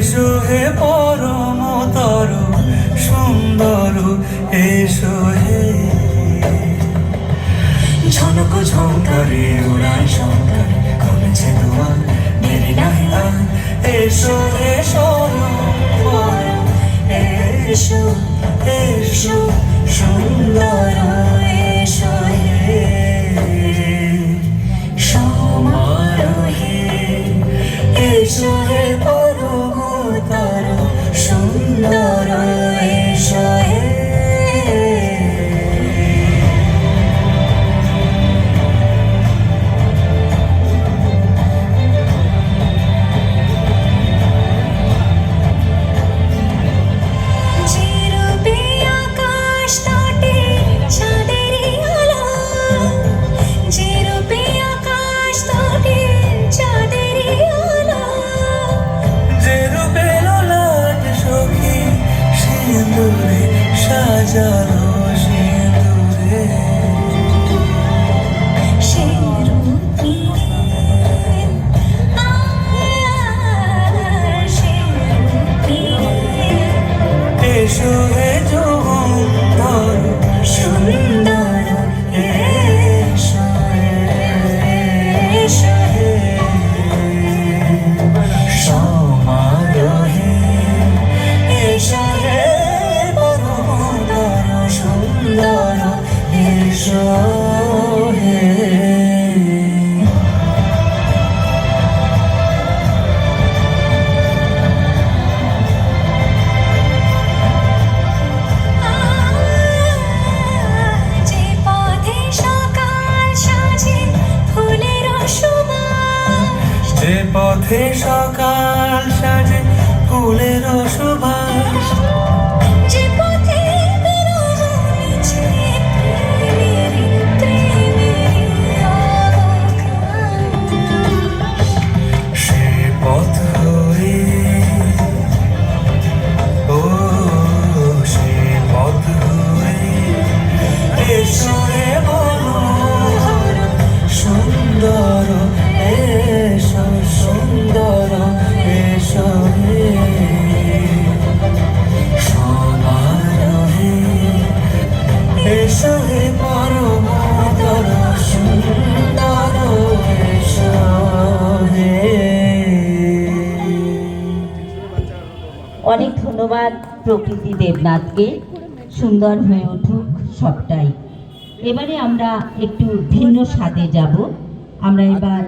এসো হে পরমতর সুন্দর, এসো হে। ঝনক ঝঙ্কারে উড়ায় শঙ্কারে খুলেছে দুয়ার, দেরি নাহি আর। এসো এসো এসো এসো সুন্দর, এসো হে সমারোহে। এসো হে পরমতর সুন্দর, এসো হে। সাজানো সিঁদুরে সে রূপী, সে রূপী। এসো হে যৌবন সুন্দর, এসো এসো হে সমারোহে। এসো হে সুন্দর, এসো হে। যে পথে সকাল সাজে ফুলের সুবাস, যে পথে সকাল সাজে ফুলের সুবাস, যে পথে সুন্দর, এসো সুন্দর, এসো হে সমারোহে। এসো হে পরমতর সুন্দর, এসো হে। অনেক ধন্যবাদ প্রকৃতি দেবনাথকে। সুন্দর হয়ে উঠুক সবটাই। এবারে আমরা একটু ভিন্ন স্বাদে যাব। আমরা এবার